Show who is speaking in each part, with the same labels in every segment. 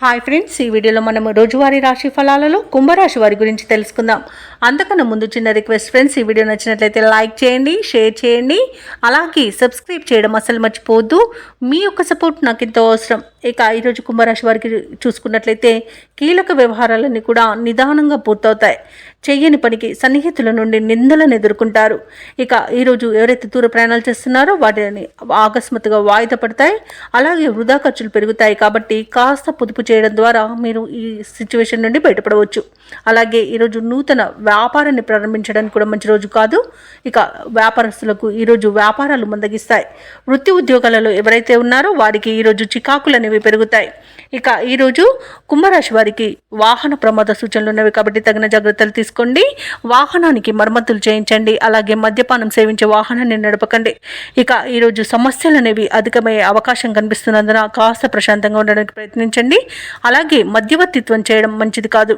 Speaker 1: Hi friends, ఈ వీడియోలో మనం రోజువారీ రాశి ఫలాలలో కుంభరాశి వారి గురించి తెలుసుకుందాం. అంతకన్నా ముందు చిన్న రిక్వెస్ట్ ఫ్రెండ్స్, ఈ వీడియో నచ్చినట్లయితే లైక్ చేయండి, షేర్ చేయండి, అలాగే సబ్స్క్రైబ్ చేయడం అసలు మర్చిపోవద్దు. మీ యొక్క సపోర్ట్ నాకు ఎంతో అవసరం. ఇక ఈరోజు కుంభరాశి వారికి చూసుకున్నట్లయితే కీలక వ్యవహారాలన్నీ కూడా నిదానంగా పూర్తవుతాయి. చెయ్యని పనికి సన్నిహితుల నుండి నిందలను ఎదుర్కొంటారు. ఇక ఈరోజు ఎవరైతే దూర ప్రయాణాలు చేస్తున్నారో వాటిని ఆకస్మాత్తుగా వాయిదా పడతాయి. అలాగే వృధా ఖర్చులు పెరుగుతాయి. కాబట్టి కాస్త పొదుపు చేయడం ద్వారా మీరు ఈ సిచ్యువేషన్ నుండి బయటపడవచ్చు. అలాగే ఈరోజు నూతన వ్యాపారాన్ని ప్రారంభించడానికి కూడా మంచి రోజు కాదు. ఇక వ్యాపారస్తులకు ఈరోజు వ్యాపారాలు మందగిస్తాయి. వృత్తి ఉద్యోగాలలో ఎవరైతే ఉన్నారో వారికి ఈరోజు చికాకులు అనేవి పెరుగుతాయి. ఇక ఈరోజు కుంభరాశి వారికి వాహన ప్రమాద సూచనలు ఉన్నవి కాబట్టి తగిన జాగ్రత్తలు తీసుకోండి. వాహనానికి మరమ్మతులు చేయించండి. అలాగే మద్యపానం సేవించే వాహనాన్ని నడపకండి. ఇక ఈరోజు సమస్యలు అనేవి అధికమయ్యే అవకాశం కనిపిస్తున్నందున కాస్త ప్రశాంతంగా ఉండడానికి ప్రయత్నించండి. అలాగే మధ్యవర్తిత్వం చేయడం మంచిది కాదు.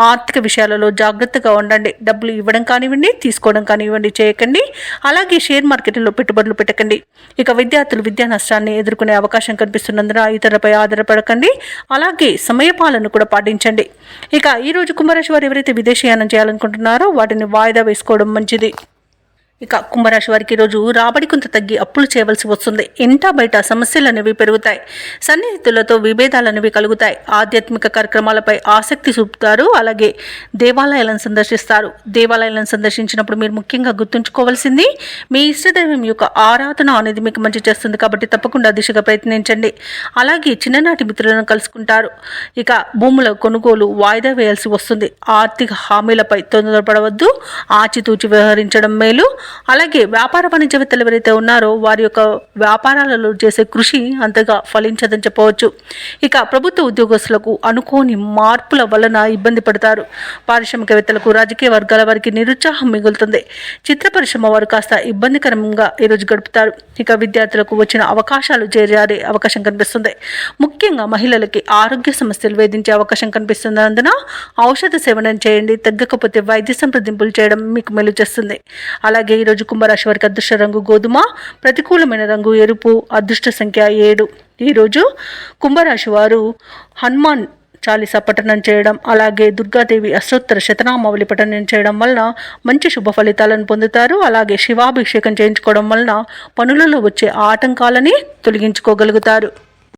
Speaker 1: ఆర్థిక విషయాలలో జాగ్రత్తగా ఉండండి. డబ్బులు ఇవ్వడం కానివ్వండి, తీసుకోవడం కానివ్వండి చేయకండి. అలాగే షేర్ మార్కెట్లో పెట్టుబడులు పెట్టకండి. ఇక విద్యార్థులు విద్యా నష్టాన్ని ఎదుర్కొనే అవకాశం కనిపిస్తున్నందున ఇతరులపై ఆధారపడకండి. అలాగే సమయపాలన కూడా పాటించండి. ఇక ఈరోజు కుంభరాశి వారు ఎవరైతే విదేశీయానం చేయాలనుకుంటున్నారో వాటిని వాయిదా వేసుకోవడం మంచిది. ఇక కుంభరాశి వారికి ఈరోజు రాబడి కొంత తగ్గి అప్పులు చేయవలసి వస్తుంది. ఇంటా బయట సమస్యలు అనేవి పెరుగుతాయి. సన్నిహితులతో విభేదాలు అనేవి కలుగుతాయి. ఆధ్యాత్మిక కార్యక్రమాలపై ఆసక్తి చూపుతారు. అలాగే దేవాలయాలను సందర్శిస్తారు. దేవాలయాలను సందర్శించినప్పుడు మీరు ముఖ్యంగా గుర్తుంచుకోవాల్సింది మీ ఇష్టదైవం యొక్క ఆరాధన అనేది మీకు మంచి చేస్తుంది. కాబట్టి తప్పకుండా దిశగా ప్రయత్నించండి. అలాగే చిన్ననాటి మిత్రులను కలుసుకుంటారు. ఇక భూముల కొనుగోలు వాయిదా వేయాల్సి వస్తుంది. ఆర్థిక హామీలపై తొందరపడవద్దు. ఆచితూచి వ్యవహరించడం మేలు. అలాగే వ్యాపార వాణిజ్యవేత్తలు ఎవరైతే ఉన్నారో వారి యొక్క వ్యాపారాలలో చేసే కృషి అంతగా ఫలించదని చెప్పవచ్చు. ఇక ప్రభుత్వ ఉద్యోగస్తులకు అనుకోని మార్పుల వలన ఇబ్బంది పడతారు. పారిశ్రామికవేత్తలకు, రాజకీయ వర్గాల వారికి నిరుత్సాహం మిగులుతుంది. చిత్ర పరిశ్రమ వారు కాస్త ఇబ్బందికరంగా ఈరోజు గడుపుతారు. ఇక విద్యార్థులకు వచ్చిన అవకాశాలు చేరే అవకాశం కనిపిస్తుంది. ముఖ్యంగా మహిళలకి ఆరోగ్య సమస్యలు వేధించే అవకాశం కనిపిస్తున్నందున ఔషధ సేవనం చేయండి. తగ్గకపోతే వైద్య సంప్రదింపులు చేయడం మీకు మేలు చేస్తుంది. అలాగే ఈరోజు కుంభరాశి వారికి అదృష్ట రంగు గోధుమ, ప్రతికూలమైన రంగు ఎరుపు, అదృష్ట సంఖ్య 7. ఈరోజు కుంభరాశి వారు హనుమాన్ చాలీసా పఠనం చేయడం, అలాగే దుర్గాదేవి అష్టోత్తర శతనామావళి పఠనం చేయడం వలన మంచి శుభ ఫలితాలను పొందుతారు. అలాగే శివాభిషేకం చేయించుకోవడం వలన పనులలో వచ్చే ఆటంకాలని తొలగించుకోగలుగుతారు.